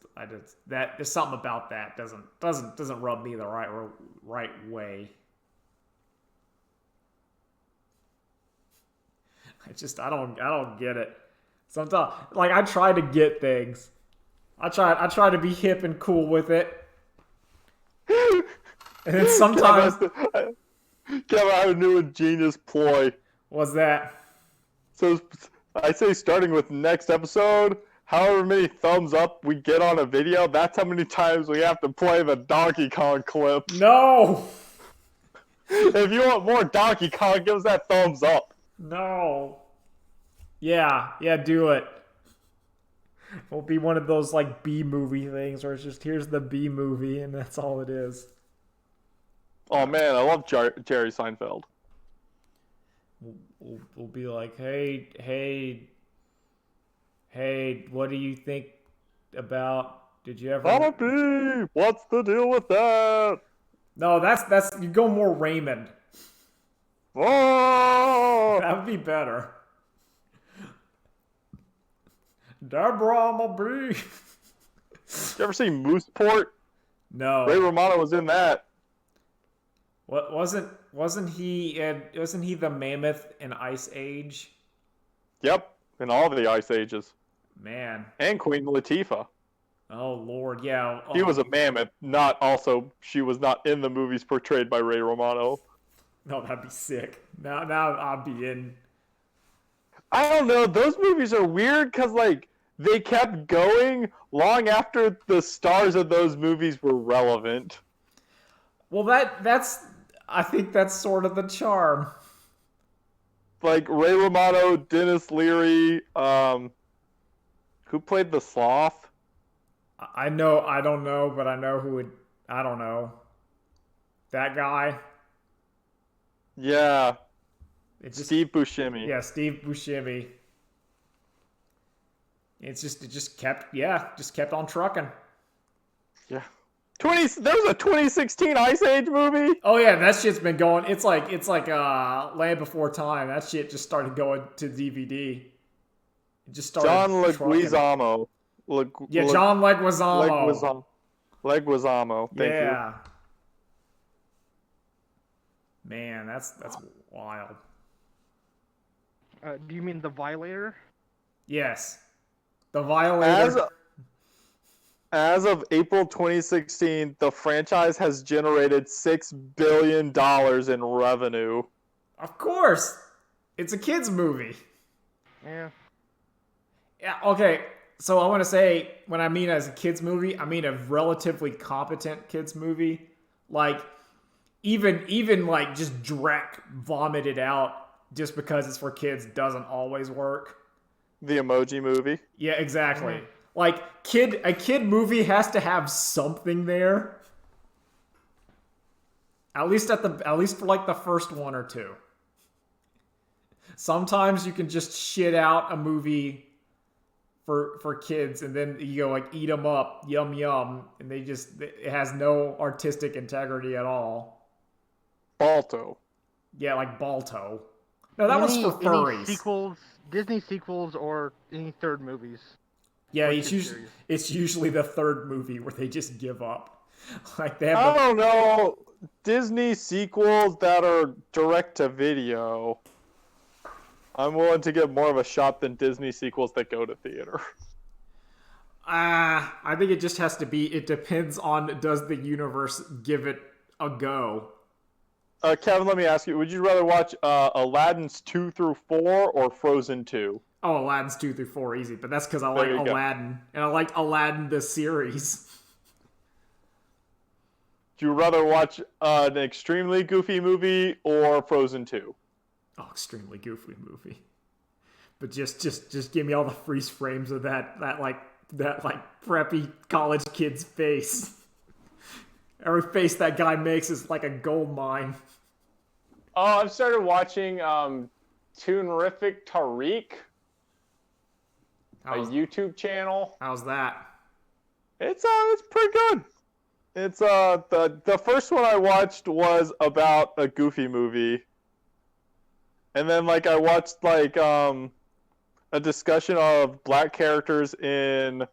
that there's something about that doesn't rub me the right way. I don't get it. Sometimes, like, I try to get things. I try to be hip and cool with it. And then sometimes
Kevin, I have a new ingenious ploy.
What's that?
So I say starting with next episode, however many thumbs up we get on a video, that's how many times we have to play the Donkey Kong clip.
No!
If you want more Donkey Kong, give us that thumbs up.
No. Yeah, do it. It'll be one of those like B movie things where it's just, here's the B movie and that's all it is.
Oh man, I love Jerry Seinfeld.
We'll be like, hey, what do you think about, did you ever...
Mama B, what's the deal with that?
No, that's you go more Raymond.
Oh!
That would be better. Deborah, I'm a bee.
You ever seen Mooseport?
No.
Ray Romano was in that.
What wasn't he the mammoth in Ice Age?
Yep, in all the Ice Ages.
Man.
And Queen Latifah.
Oh Lord, yeah. Oh.
She was a mammoth, she was not in the movies portrayed by Ray Romano.
No, that'd be sick. Now I'll be in.
I don't know, those movies are weird because, like, they kept going long after the stars of those movies were relevant.
Well, I think that's sort of the charm.
Like, Ray Romano, Dennis Leary, who played the Sloth?
I don't know, but I know I don't know. That guy?
Yeah. Steve Buscemi.
Yeah, Steve Buscemi. It just kept on trucking.
Yeah. There was a 2016 Ice Age movie.
Oh yeah, that shit's been going. It's like Land Before Time. That shit just started going to DVD. It just started.
John
trucking.
Leguizamo.
John Leguizamo.
Leguizamo. Thank you.
Yeah. Man, that's wild.
Do you mean The Violator?
Yes. The Violator.
As of April 2016, the franchise has generated $6 billion in revenue.
Of course. It's a kids movie.
Yeah.
Yeah, okay. So I want to say, when I mean as a kids movie, I mean a relatively competent kids movie. Like, even like just Drek vomited out just because it's for kids doesn't always work.
The Emoji Movie.
Yeah, exactly. Like a kid movie has to have something there. At least for like the first one or two. Sometimes you can just shit out a movie for kids and then you go like eat them up, yum yum, and it has no artistic integrity at all.
Balto.
Yeah, like Balto. No, that was for furries.
Any sequels, Disney sequels, or any third movies?
Yeah, it's usually the third movie where they just give up. Like they have.
I don't know. Disney sequels that are direct to video. I'm willing to give more of a shot than Disney sequels that go to theater.
I think it just has to be. It depends on does the universe give it a go.
Kevin, let me ask you: would you rather watch Aladdin's 2 through 4 or Frozen 2?
Oh, Aladdin's 2 through 4 easy, but that's because I like Aladdin, and I like Aladdin the series.
Do you rather watch an extremely goofy movie or Frozen 2?
Oh, extremely goofy movie. But just give me all the freeze frames of that preppy college kid's face. Every face that guy makes is like a gold mine.
Oh, I've started watching Toonrific Tariq. A YouTube channel.
How's that?
It's pretty good. It's the first one I watched was about a Goofy movie. And then like I watched like a discussion of black characters in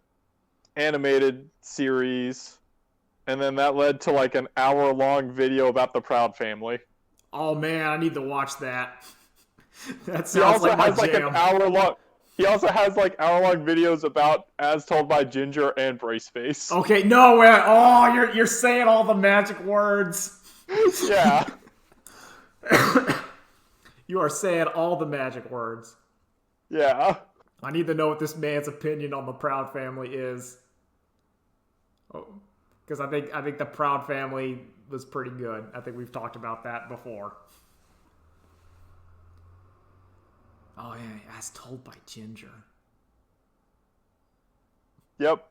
animated series. And then that led to like an hour-long video about the Proud Family.
Oh man, I need to watch that. That sounds like my jam.
He also has like hour-long videos about As Told by Ginger and Braceface.
Okay, no way. Oh, you're saying all the magic words.
Yeah.
You are saying all the magic words.
Yeah.
I need to know what this man's opinion on the Proud Family is. Oh, because I think the Proud Family was pretty good. I think we've talked about that before. Oh yeah, As Told by Ginger.
Yep.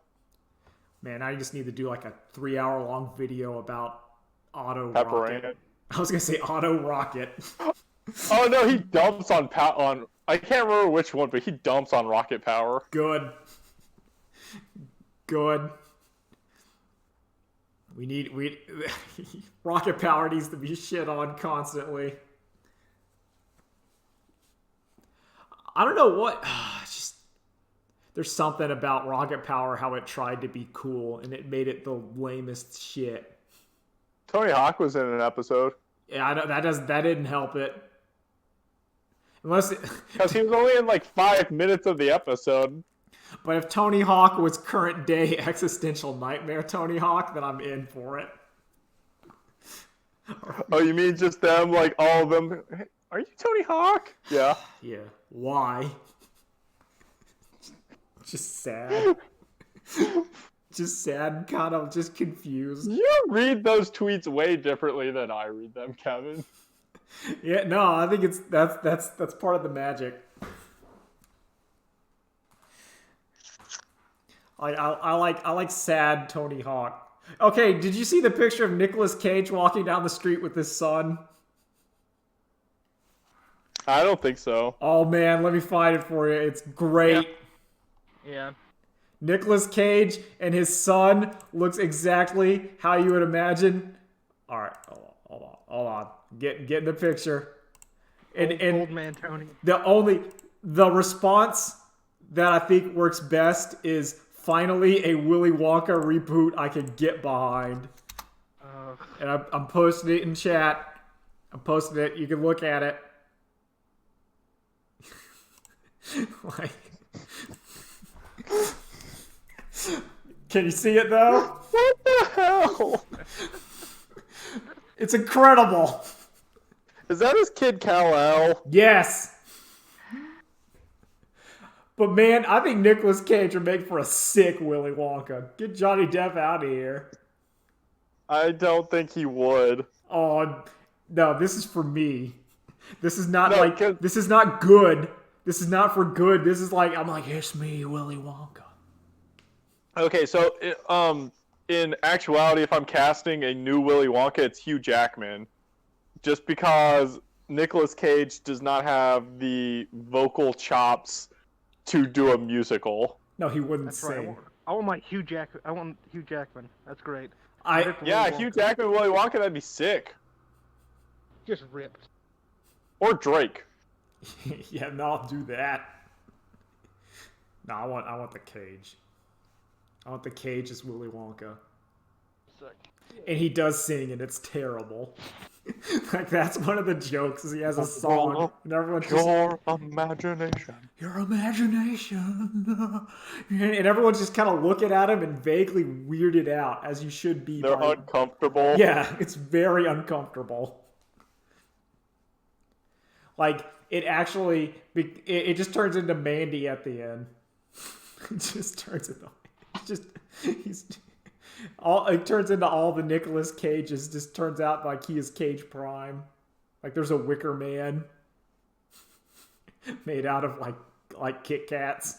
Man, I just need to do like a 3-hour-long video about Auto
Pepper
Rocket.
Ant.
I was gonna say Auto Rocket.
Oh no, he dumps on I can't remember which one, but he dumps on Rocket Power.
Good. Rocket Power needs to be shit on constantly. I don't know what. Just there's something about Rocket Power how it tried to be cool and it made it the lamest shit.
Tony Hawk was in an episode.
Yeah, I know that didn't help it. Unless
because he was only in like 5 minutes of the episode.
But if Tony Hawk was current day existential nightmare Tony Hawk, then I'm in for it.
Oh, you mean just them, like all of them? Are you Tony Hawk? Yeah.
Yeah. Why? Just sad. Just sad and kind of just confused.
You read those tweets way differently than I read them, Kevin.
Yeah, no, I think that's part of the magic. I like sad Tony Hawk. Okay, did you see the picture of Nicolas Cage walking down the street with his son?
I don't think so.
Oh man, let me find it for you. It's great.
Yeah.
Nicolas Cage and his son looks exactly how you would imagine. All right, hold on. Get in the picture. And
Old man Tony.
The response that I think works best is finally a Willy Wonka reboot I can get behind. And I'm posting it in chat. I'm posting it. You can look at it. Like, can you see it though?
What the hell?
It's incredible.
Is that his kid Kal-El?
Yes. But man, I think Nicolas Cage would make for a sick Willy Wonka. Get Johnny Depp out of here.
I don't think he would.
Oh no, this is for me. This is not this is not good. This is not for good. This is like, I'm like, it's me, Willy Wonka.
Okay, so in actuality, if I'm casting a new Willy Wonka, it's Hugh Jackman. Just because Nicolas Cage does not have the vocal chops to do a musical.
No, he wouldn't
That's
sing.
right. I want Hugh Jackman. That's great.
Hugh Jackman, Willy Wonka, that'd be sick.
Just ripped.
Or Drake.
Yeah, no, I'll do that. No, I want the Cage. I want the Cage as Willy Wonka.
Sick.
And he does sing, and it's terrible. Like, that's one of the jokes, is he has a song, and everyone's just...
Your imagination.
Your imagination. And everyone's just kind of looking at him and vaguely weirded out, as you should be.
They're uncomfortable.
Yeah, it's very uncomfortable. Like, it actually... It just turns into Mandy at the end. It just turns into... It turns into all the Nicolas Cages. Just turns out like he is Cage Prime. Like there's a Wicker Man made out of like Kit Kats.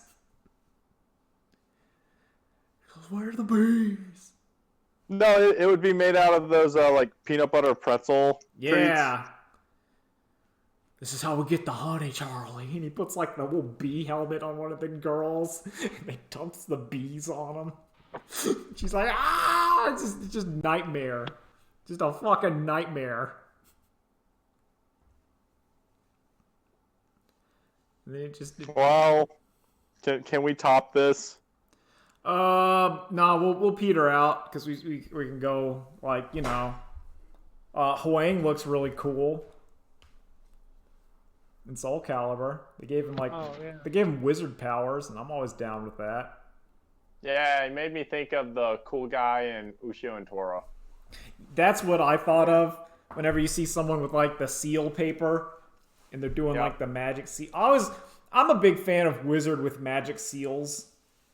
Where are the bees?
No, it would be made out of those like peanut butter pretzel.
Yeah.
Treats.
This is how we get the honey, Charlie. And he puts like the little bee helmet on one of the girls. And he dumps the bees on them. She's like, ah! It's just nightmare. Just a fucking nightmare. And then it just...
Well, can we top this?
No, we'll peter out because we can go like, you know. Huang looks really cool. In Soul Calibur, they gave him they gave him wizard powers, and I'm always down with that.
Yeah, it made me think of the cool guy in Ushio and Tora.
That's what I thought of whenever you see someone with like the seal paper, and they're doing like the magic seal. I'm a big fan of wizard with magic seals,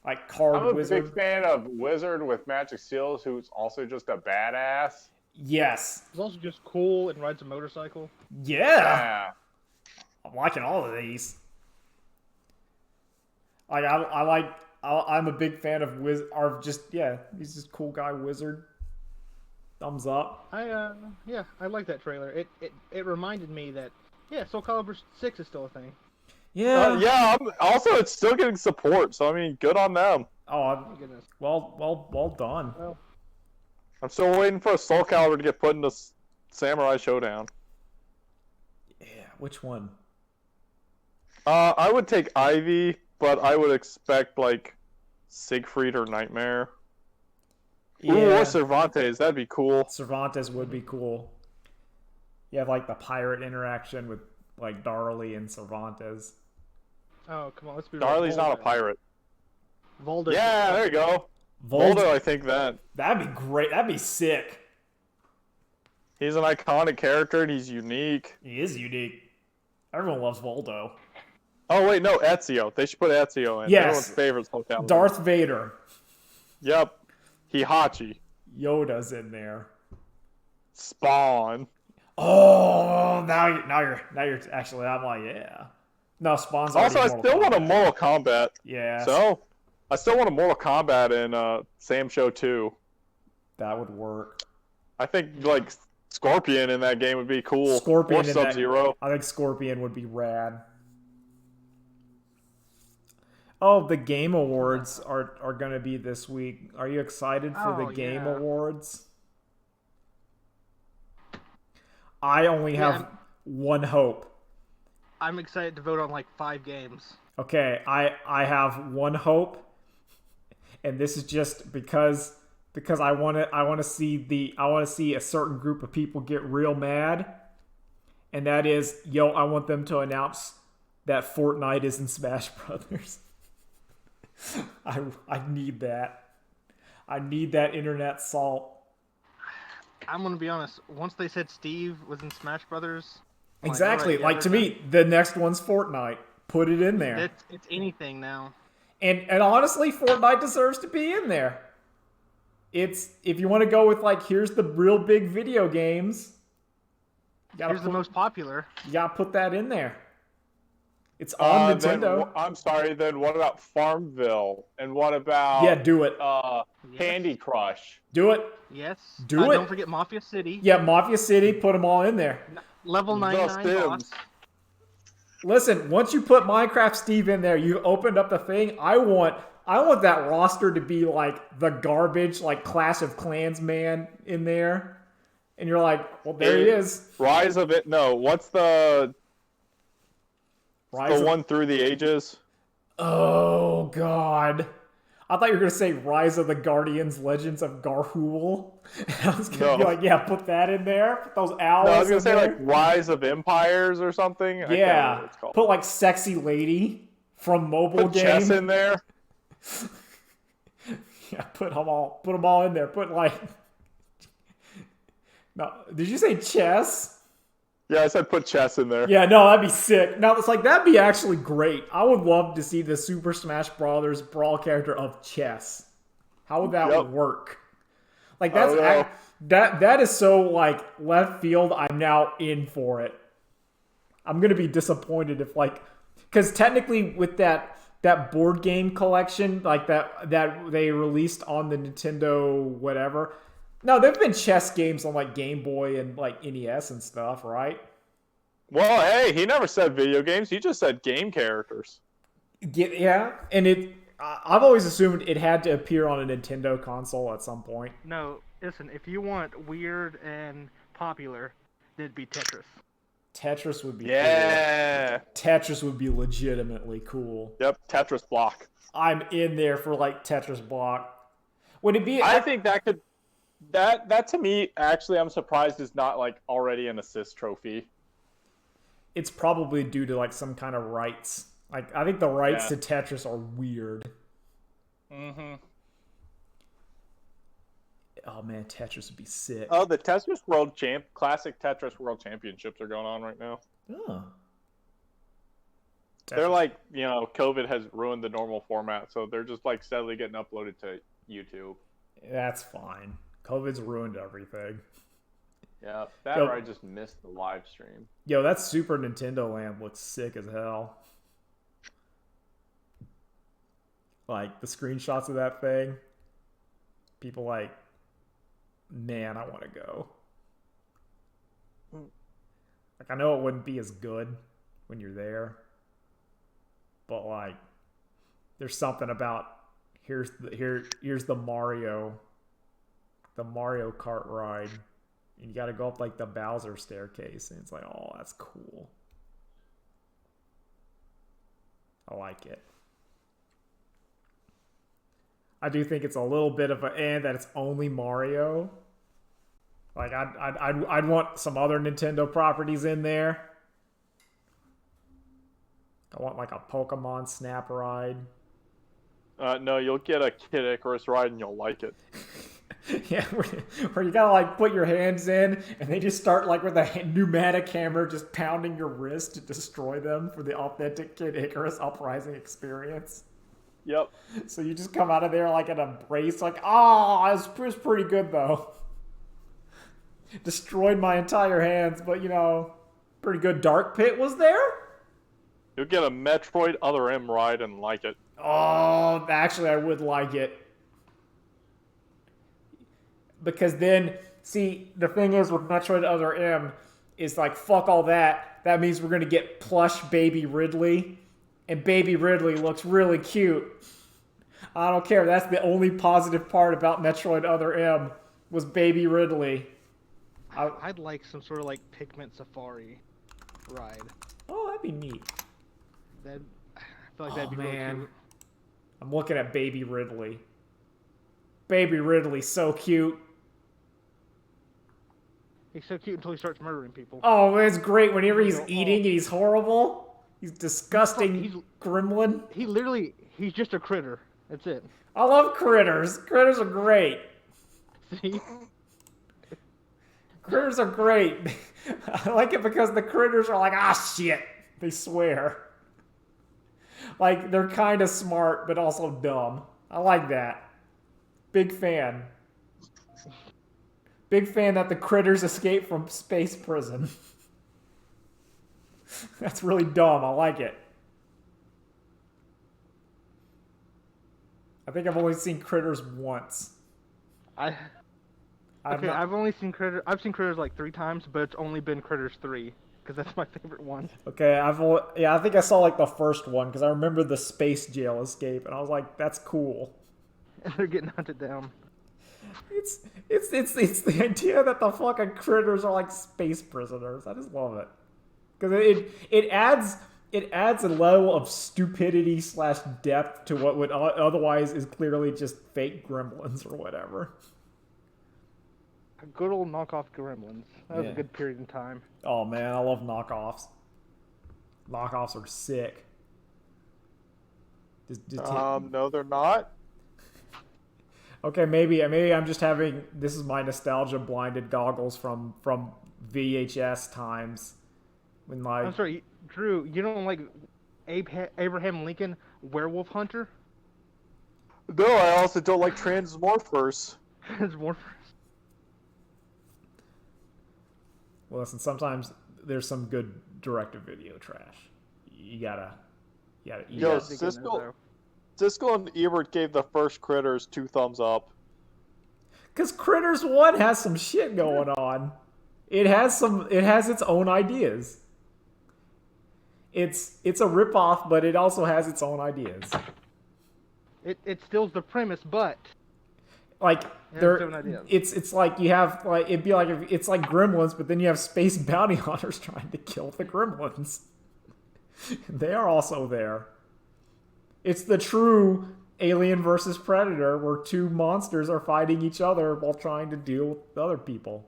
like card wizard.
I'm a big fan of wizard with magic seals who's also just a badass.
Yes.
He's also just cool and rides a motorcycle.
Yeah. I'm liking all of these. Like I'm a big fan of he's just cool guy wizard. Thumbs up.
I like that trailer. It reminded me that Soul Calibur 6 is still a thing.
Yeah.
It's still getting support, so I mean, good on them.
Oh,
my goodness.
Well done.
Well,
I'm still waiting for a Soul Calibur to get put into Samurai Showdown.
Yeah, which one?
I would take Ivy, but I would expect like Siegfried or Nightmare.
Yeah.
Ooh, or Cervantes, that'd be cool.
Cervantes would be cool. You have like the pirate interaction with like Darley and Cervantes.
oh, come on, let's be
Darley's
real.
not a pirate.
Voldo.
Yeah, there you go. Voldo, I think that.
That'd be great. That'd be sick.
He's an iconic character and he's unique.
He is unique. Everyone loves Voldo.
Oh wait, no, Ezio. They should put Ezio in.
Yes.
Everyone's favorite Soul Calibur.
Darth Vader.
Yep. Hihachi.
Yoda's in there.
Spawn.
Oh, now you're actually. I'm like, yeah. No, Spawn's
Also, I
already in
still want a
Kombat.
Mortal Kombat.
Yeah.
So, I still want a Mortal Kombat in Sam Show 2.
That would work.
I think like Scorpion in that game would be cool.
Scorpion
Or Sub-Zero.
I think Scorpion would be rad. Oh, the Game Awards are going to be this week. Are you excited for the Game
yeah.
Awards? I only have one hope.
I'm excited to vote on like 5 games.
Okay, I have one hope, and this is just because I want to see a certain group of people get real mad, and that is, I want them to announce that Fortnite is in Smash Brothers. I need that. I need that internet salt.
I'm gonna be honest. Once they said Steve was in Smash Brothers, I'm
Exactly.
like,
To me, the next one's Fortnite. Put it in there.
It's anything now.
And honestly, Fortnite deserves to be in there. It's, if you want to go with here's the real big video games.
Here's the most popular.
You gotta put that in there. It's on Nintendo.
I'm sorry. Then what about Farmville? And what about
do it.
Candy Crush?
Do it.
Yes.
Do it.
Don't forget Mafia City.
Yeah, Mafia City. Put them all in there.
Level 99 boss.
Listen, once you put Minecraft Steve in there, you opened up the thing. I want that roster to be like the garbage, Clash of Clans man in there. And you're like, well, there he is.
Rise of it. No, what's the one through the ages?
Oh, God. I thought you were going to say Rise of the Guardians, Legends of Garhul. I was going to be like, yeah, put that in there. Put those owls in there.
No, I was going to say Rise of Empires or something.
Yeah.
I can't remember what it's called.
Put Sexy Lady from mobile game.
Chess in there.
Yeah, put them all in there. Put no, did you say chess?
Yeah, I said put chess in there.
Yeah, no, that'd be sick. No, it's that'd be actually great. I would love to see the Super Smash Brothers brawl character of chess. How would that work? That is so left field. I'm now in for it. I'm gonna be disappointed if because technically with that board game collection that they released on the Nintendo whatever. No, there've been chess games on Game Boy and NES and stuff, right?
Well, hey, he never said video games. He just said game characters.
Yeah, and I've always assumed it had to appear on a Nintendo console at some point.
No, listen, if you want weird and popular, it'd be Tetris.
Tetris would be
cool.
Tetris would be legitimately cool.
Yep, Tetris block.
I'm in there for Tetris block. Would it be?
I think that could. That to me, actually, I'm surprised is not already an assist trophy.
It's probably due to some kind of rights. I think the rights to Tetris are weird.
Mm-hmm.
Oh man, Tetris would be sick.
Oh, the Tetris Classic Tetris World Championships are going on right now.
Oh.
They're COVID has ruined the normal format, so they're just steadily getting uploaded to YouTube.
That's fine. COVID's ruined everything.
Yeah, or I just missed the live stream.
Yo, that Super Nintendo Land looks sick as hell. The screenshots of that thing. People man, I want to go. I know it wouldn't be as good when you're there. But there's something about here's the Mario Kart ride. And you got to go up the Bowser staircase, and it's oh, that's cool. I like it. I do think it's a little bit of that it's only Mario. I'd want some other Nintendo properties in there. I want a Pokemon Snap ride.
No, you'll get a Kid Icarus ride and you'll like it.
Yeah, where you gotta put your hands in and they just start with a pneumatic hammer just pounding your wrist to destroy them for the authentic Kid Icarus Uprising experience.
Yep.
So you just come out of there in a brace oh, it was pretty good though. Destroyed my entire hands, but pretty good. Dark Pit was there?
You'll get a Metroid Other M ride and like it.
Oh, actually I would like it. Because then, see, the thing is with Metroid Other M is fuck all that. That means we're going to get plush baby Ridley And Baby Ridley looks really cute. I don't care. That's the only positive part about Metroid Other M was Baby Ridley.
I'd like some sort of like Pikmin Safari ride.
Oh, that'd be neat.
I feel like that'd be really cute.
I'm looking at Baby Ridley. Baby Ridley's so cute.
He's so cute until he starts murdering people.
Oh, it's great whenever he's eating and he's horrible. He's disgusting gremlin.
He's just a critter. That's it.
I love critters. Critters are great.
See?
Critters are great. I like it because the critters are like, ah, shit. They swear. Like, they're kind of smart, but also dumb. I like that. Big fan. Big fan that the critters escape from space prison. That's really dumb. I like it. I think I've only seen critters once.
I've only seen critters. I've seen critters like 3 times, but it's only been Critters 3 because that's my favorite one.
Okay, I think I saw like the first one because I remember the space jail escape, and I was like, that's cool.
And they're getting hunted down.
It's the idea that the fucking critters are like space prisoners. I just love it because it adds a level of stupidity / depth to what would otherwise is clearly just fake gremlins or whatever.
A good old knockoff Gremlins. That was a good period in time.
Oh man, I love knockoffs. Knockoffs are sick.
No, they're not.
Okay, maybe I'm just having, this is my nostalgia blinded goggles from VHS times when like.
I'm sorry, Drew. You don't like Abraham Lincoln, Werewolf Hunter?
No, I also don't like Transmorphers.
Transmorphers.
Well, listen, sometimes there's some good direct-to-video trash. You gotta eat
Yo,
it.
Siskel and Ebert gave the first Critters 2 thumbs up.
Because Critters 1 has some shit going on. It has its own ideas. It's a ripoff, but it also has its own ideas.
It steals the premise, but
like it's like you have like it'd be like it's like Gremlins, but then you have space bounty hunters trying to kill the Gremlins. They are also there. It's the true Alien versus Predator, where 2 monsters are fighting each other while trying to deal with other people.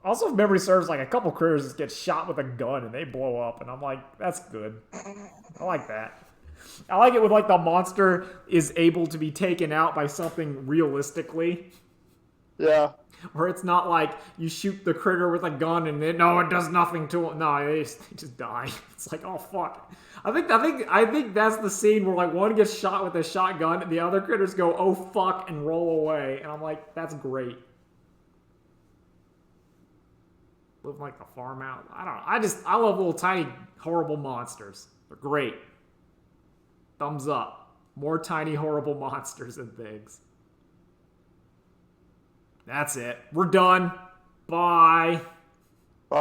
Also, if memory serves, like a couple critters just get shot with a gun and they blow up, and I'm like, that's good. I like that. I like it when like the monster is able to be taken out by something realistically.
Yeah.
Where it's not like you shoot the critter with a gun and it does nothing to it. No, they just die. It's like, oh fuck. I think that's the scene where like one gets shot with a shotgun and the other critters go, oh fuck, and roll away. And I'm like, that's great. Live like the farm out. I don't know. I love little tiny horrible monsters. They're great. Thumbs up. More tiny horrible monsters and things. That's it. We're done. Bye.
Bye.